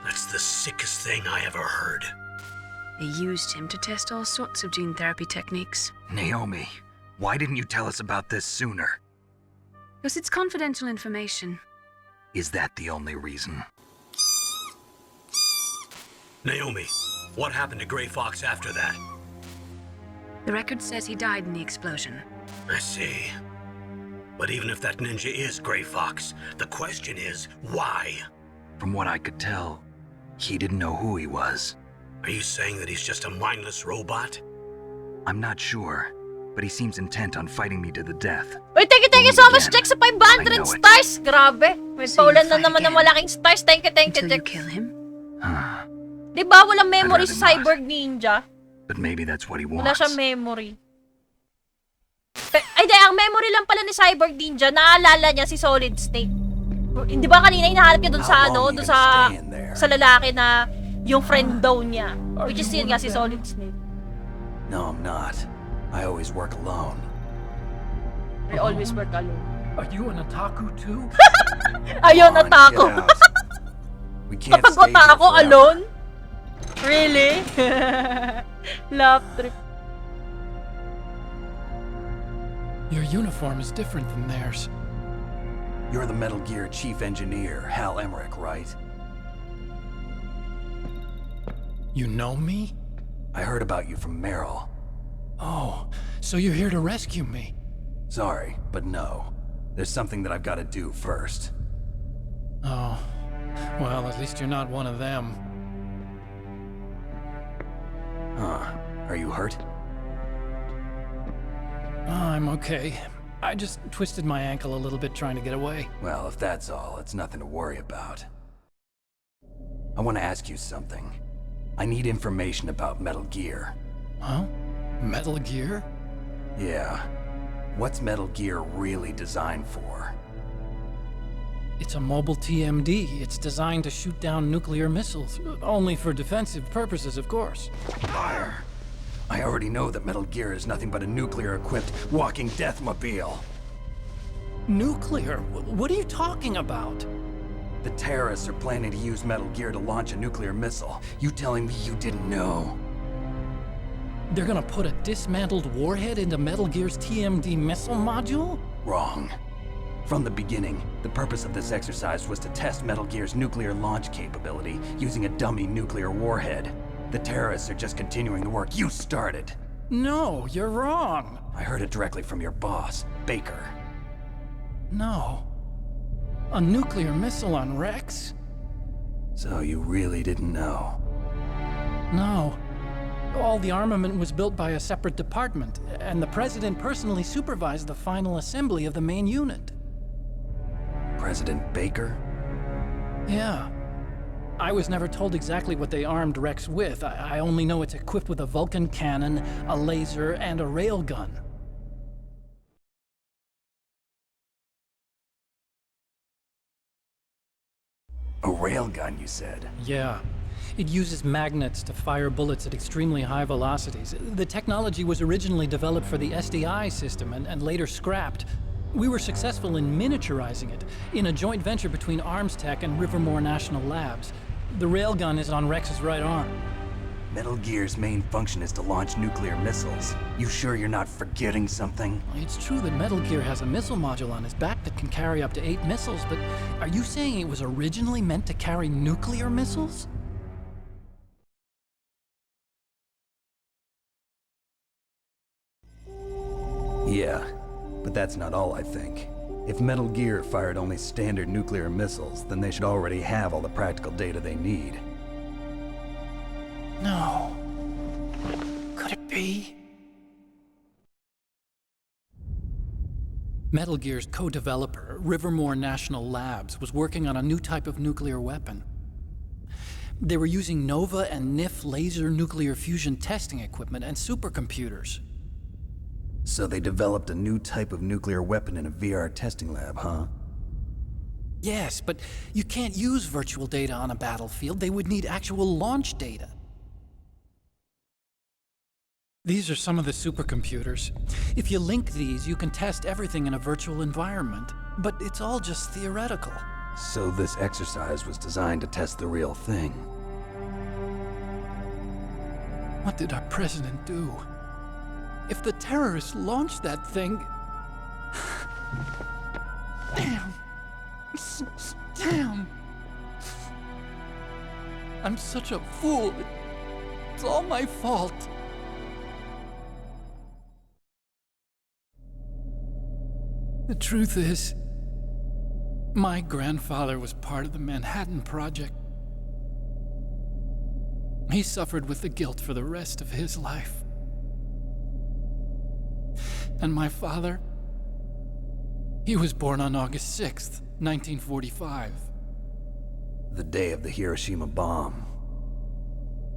That's the sickest thing I ever heard. They used him to test all sorts of gene therapy techniques. Naomi, why didn't you tell us about this sooner? Because it's confidential information. Is that the only reason? Naomi, what happened to Gray Fox after that? The record says he died in the explosion. I see. But even if that ninja is Gray Fox, the question is, why? From what I could tell, he didn't know who he was. Are you saying that he's just a mindless robot? I'm not sure, but he seems intent on fighting me to the death. Uy, thank you Only so much, again, Jack, sa I 500 know it. stars. Grabe. May So you paulan na fight naman ng again? malaking stars. Thank you, Until you Jack. kill him? Di ba walang memory rather sa not. Cyborg Ninja? But maybe that's what he Wala wants. siyang memory. Ay, di, ang memory lang pala ni Cyborg Ninja, naalala niya si Solid Snake. Hindi ba kanina hinahanap niya dun sa How ano, long dun you gonna sa stay in there? sa lalaki na yung friend daw niya. Which is yun nga si Solid Snake. No, I'm not. I always work alone. I always work alone. Are you an otaku too? Ayun, Come on, atako. get out. We can't Kapag stay here atako forever. alone? Really? Love trip. Your uniform is different than theirs. You're the Metal Gear chief engineer, Hal Emmerich, right? You know me? I heard about you from Meryl. Oh, so you're here to rescue me. Sorry, but no. There's something that I've got to do first. Oh, well, at least you're not one of them. Huh. Are you hurt? I'm okay. I just twisted my ankle a little bit trying to get away. Well, if that's all, it's nothing to worry about. I want to ask you something. I need information about Metal Gear. Huh? Metal Gear? Yeah. What's Metal Gear really designed for? It's a mobile TMD. It's designed to shoot down nuclear missiles. Only for defensive purposes, of course. Fire! I already know that Metal Gear is nothing but a nuclear-equipped walking deathmobile. Nuclear? What are you talking about? The terrorists are planning to use Metal Gear to launch a nuclear missile. You telling me you didn't know? They're gonna put a dismantled warhead into Metal Gear's TMD missile module? Wrong. From the beginning, the purpose of this exercise was to test Metal Gear's nuclear launch capability using a dummy nuclear warhead. The terrorists are just continuing the work you started. No, you're wrong. I heard it directly from your boss, Baker. No. A nuclear missile on Rex? So you really didn't know? No. All the armament was built by a separate department, and the president personally supervised the final assembly of the main unit. President Baker? Yeah. I was never told exactly what they armed Rex with. I only know it's equipped with a Vulcan cannon, a laser, and a railgun. A railgun, you said? Yeah. It uses magnets to fire bullets at extremely high velocities. The technology was originally developed for the SDI system and later scrapped. We were successful in miniaturizing it in a joint venture between Arms Tech and Rivermore National Labs. The railgun is on Rex's right arm. Metal Gear's main function is to launch nuclear missiles. You sure you're not forgetting something? It's true that Metal Gear has a missile module on his back that can carry up to 8 missiles, but are you saying it was originally meant to carry nuclear missiles? Yeah, but that's not all I think. If Metal Gear fired only standard nuclear missiles, then they should already have all the practical data they need. No. Could it be? Metal Gear's co-developer, Rivermore National Labs, was working on a new type of nuclear weapon. They were using NOVA and NIF laser nuclear fusion testing equipment and supercomputers. So they developed a new type of nuclear weapon in a VR testing lab, huh? Yes, but you can't use virtual data on a battlefield. They would need actual launch data. These are some of the supercomputers. If you link these, you can test everything in a virtual environment. But it's all just theoretical. So this exercise was designed to test the real thing. What did our president do? If the terrorists launched that thing... Damn. Damn. I'm such a fool. It's all my fault. The truth is, my grandfather was part of the Manhattan Project. He suffered with the guilt for the rest of his life. And my father, he was born on August 6th, 1945. The day of the Hiroshima bomb.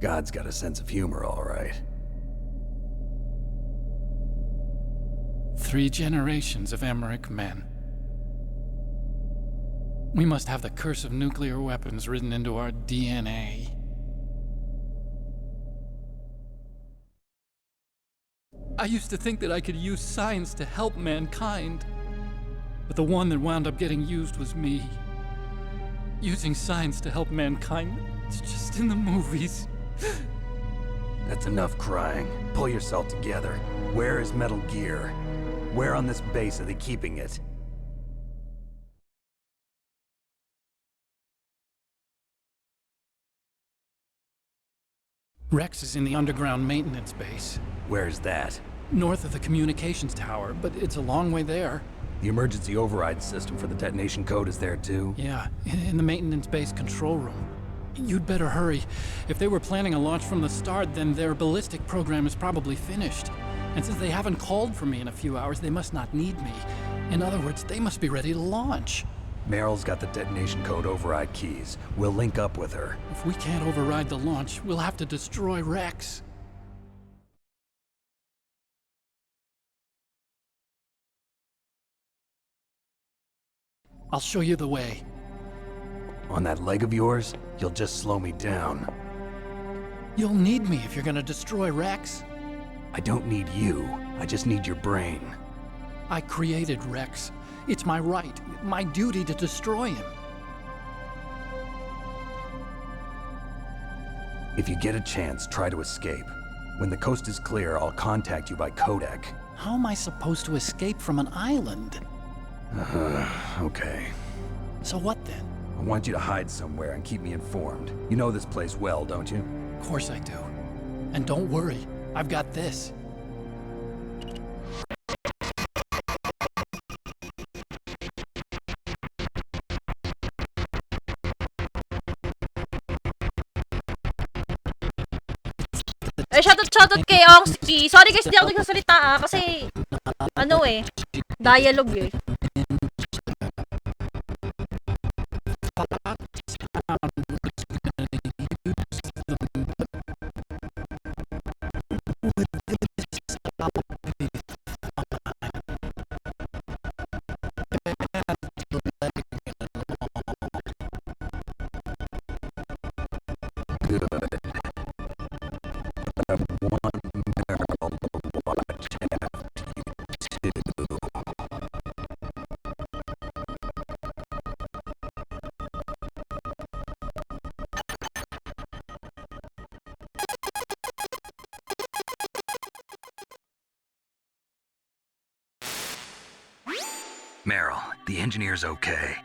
God's got a sense of humor, all right. 3 generations of Emmerich men. We must have the curse of nuclear weapons written into our DNA. I used to think that I could use science to help mankind. But the one that wound up getting used was me. Using science to help mankind, it's just in the movies. That's enough crying. Pull yourself together. Where is Metal Gear? Where on this base are they keeping it? Rex is in the underground maintenance base. Where's that? North of the communications tower, but it's a long way there. The emergency override system for the detonation code is there too? Yeah, in the maintenance base control room. You'd better hurry. If they were planning a launch from the start, then their ballistic program is probably finished. And since they haven't called for me in a few hours, they must not need me. In other words, they must be ready to launch. Meryl's got the detonation code override keys. We'll link up with her. If we can't override the launch, we'll have to destroy Rex. I'll show you the way. On that leg of yours, you'll just slow me down. You'll need me if you're gonna destroy Rex. I don't need you. I just need your brain. I created Rex. It's my right, my duty to destroy him. If you get a chance, try to escape. When the coast is clear, I'll contact you by codec. How am I supposed to escape from an island? Okay. So what then? I want you to hide somewhere and keep me informed. You know this place well, don't you? Of course I do. And don't worry, I've got this. Shoutout kay Oxky. Sorry guys, hindi ako nagsasalita kasi dialogue eh. Meryl, the engineer's okay.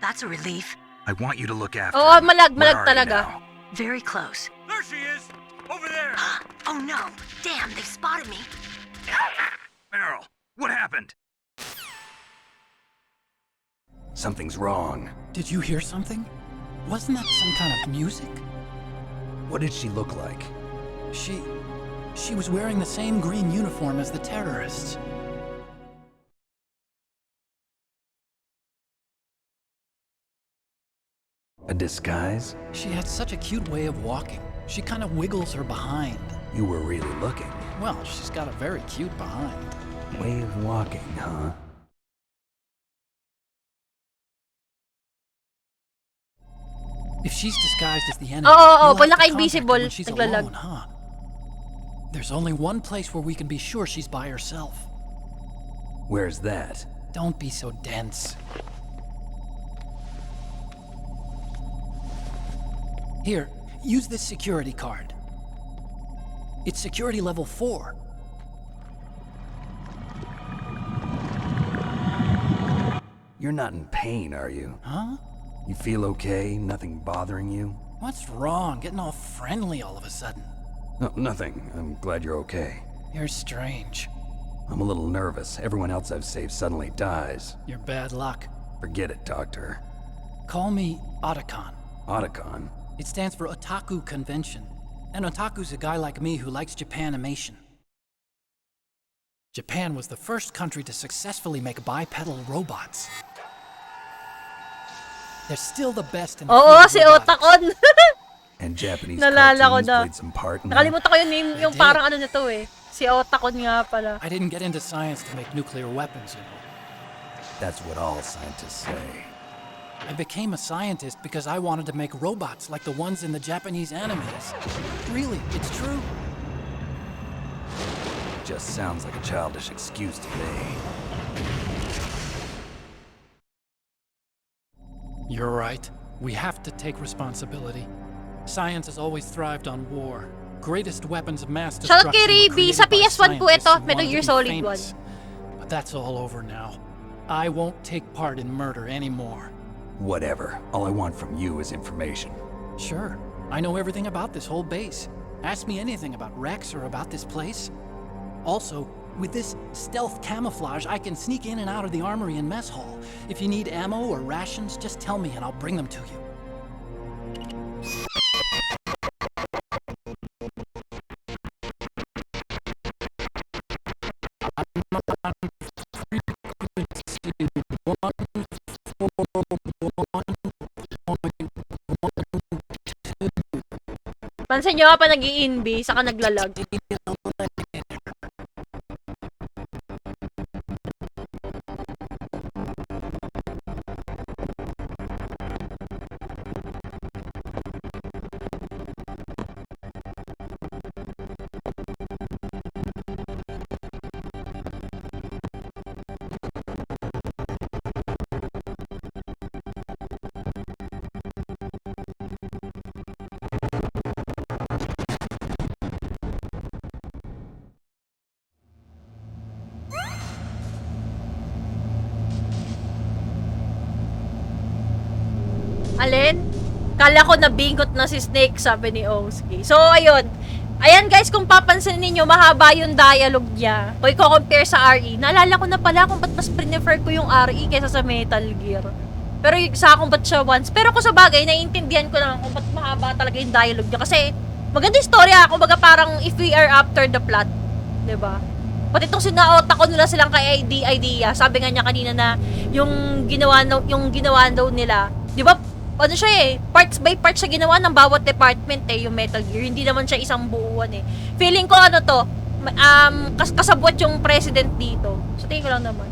That's a relief. I want you to look after Oo, him. malag Where are you talaga. now? Very close. There she is! Over there! Oh no! Damn, they've spotted me. Meryl, what happened? Something's wrong. Did you hear something? Wasn't that some kind of music? What did she look like? She was wearing the same green uniform as the terrorists. A disguise? She had such a cute way of walking. She kind of wiggles her behind. You were really looking. Well, she's got a very cute behind. Way of walking, huh? If she's disguised as the enemy, Oo, you'll have pag to naka-invisible, contact her when she's naglalag. alone, huh? There's only one place where we can be sure she's by herself. Where's that? Don't be so dense. Here, use this security card. It's security level 4. You're not in pain, are you? Huh? You feel okay? Nothing bothering you? What's wrong? Getting all friendly all of a sudden. No, nothing. I'm glad you're okay. You're strange. I'm a little nervous. Everyone else I've saved suddenly dies. You're bad luck. Forget it, Doctor. Call me Otacon. Otacon? It stands for Otaku Convention. And Otaku's a guy like me who likes Japanimation. Japan was the first country to successfully make bipedal robots. They're still the best in the Oo, field si of robotics. Otakon. And Japanese Nalala ko cartoons na. played some part in that? Nakalimutan ko yung name, yung did. parang ano nito eh. Si Otakon nga pala. I didn't get into science to make nuclear weapons, you know. That's what all scientists say. I became a scientist because I wanted to make robots like the ones in the Japanese animes. Really, it's true. Just sounds like a childish excuse to me. You're right. We have to take responsibility. Science has always thrived on war. Greatest weapons of mass Shoutout destruction kay were Raby. created Sa by PS1 po scientists ito. who Metal wanted Gear to be Solid famous. But that's all over now. I won't take part in murder anymore. Whatever. All I want from you is information. Sure, I know everything about this whole base. Ask me anything about Rex or about this place. Also, with this stealth camouflage, I can sneak in and out of the armory and mess hall. If you need ammo or rations, just tell me and I'll bring them to you. Pansin nyo pa nag-i-inbi, saka naglalag. Alin? Kala ko nabingot na si Snake, sabi ni Oski. So, ayun. Ayan guys, kung papansin ninyo, mahaba yung dialogue niya. Kung i-compare sa RE, naalala ko na pala kung ba't mas prefer ko yung RE kaysa sa Metal Gear. Pero yung sa akong ba't siya once. Pero kung sa bagay, naiintindihan ko naman kung ba't mahaba talaga yung dialogue niya. Kasi, maganda yung storya. Kumbaga parang if we are after the plot. 'Di ba? Pati itong sinaota ko nila silang kay idea. Sabi nga niya kanina na yung ginawa daw nila. 'Di ba? Ano siya eh, parts by parts siya ginawa ng bawat department eh, yung Metal Gear. Hindi naman siya isang buuan eh. Feeling ko ano to, kasabwat yung president dito. So tingin ko lang naman.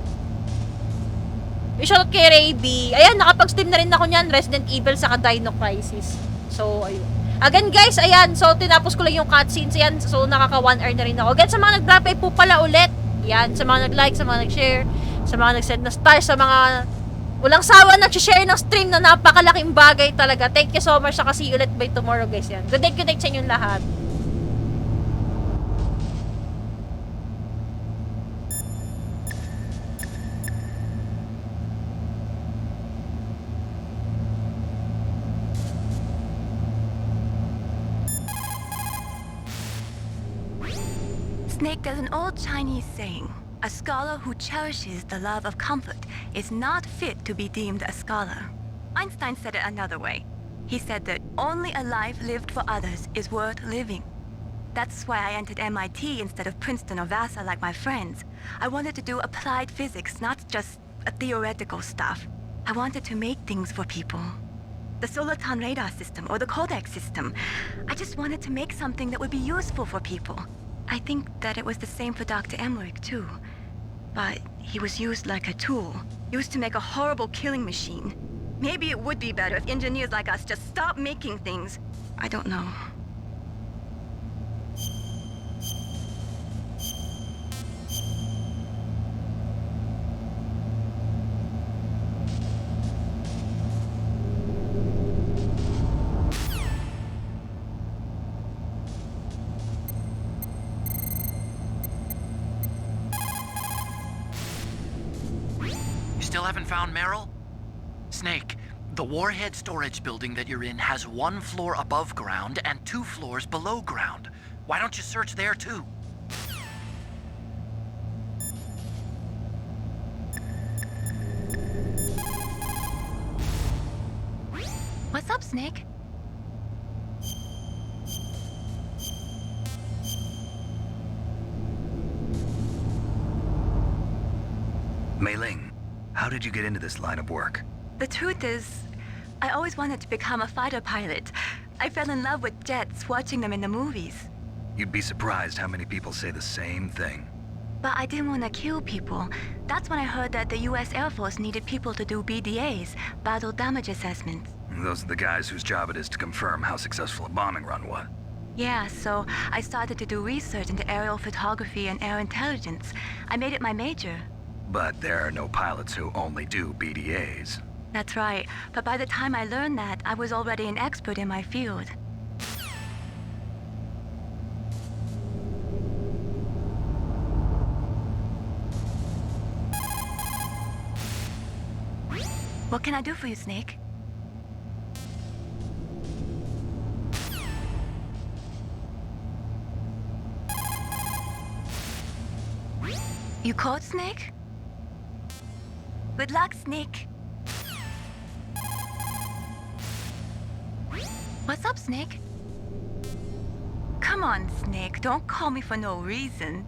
Shoutout kay Ray B. Ayan, nakapag-stream na rin ako niyan, Resident Evil saka Dino Crisis. So, ayun. Again guys, ayan, so tinapos ko lang yung cutscenes, ayan, so nakaka 1 hour na rin ako. Again, sa mga nag-drop by po pala ulit, ayan, sa mga nag-like, sa mga nag-share, sa mga nag-send na stars, sa mga walang sawa nag-share ng stream na napakalaking bagay talaga. Thank you so much, saka see you ulit by tomorrow guys, yan. Good night sa inyong lahat. Snake, there's an old Chinese saying, a scholar who cherishes the love of comfort is not fit to be deemed a scholar. Einstein said it another way. He said that only a life lived for others is worth living. That's why I entered MIT instead of Princeton or Vassar like my friends. I wanted to do applied physics, not just theoretical stuff. I wanted to make things for people. The Soliton radar system or the Codex system. I just wanted to make something that would be useful for people. I think that it was the same for Dr. Emmerich, too. But he was used like a tool, used to make a horrible killing machine. Maybe it would be better if engineers like us just stopped making things. I don't know. Still haven't found Meryl? Snake, the warhead storage building that you're in has 1 floor above ground and 2 floors below ground. Why don't you search there too? What's up, Snake? Mei Ling, how did you get into this line of work? The truth is, I always wanted to become a fighter pilot. I fell in love with jets watching them in the movies. You'd be surprised how many people say the same thing. But I didn't want to kill people. That's when I heard that the US Air Force needed people to do BDAs, battle damage assessments. Those are the guys whose job it is to confirm how successful a bombing run was. Yeah, so I started to do research into aerial photography and air intelligence. I made it my major. But there are no pilots who only do BDAs. That's right. But by the time I learned that, I was already an expert in my field. What can I do for you, Snake? You caught, Snake? Good luck, Snake. What's up, Snake? Come on, Snake. Don't call me for no reason.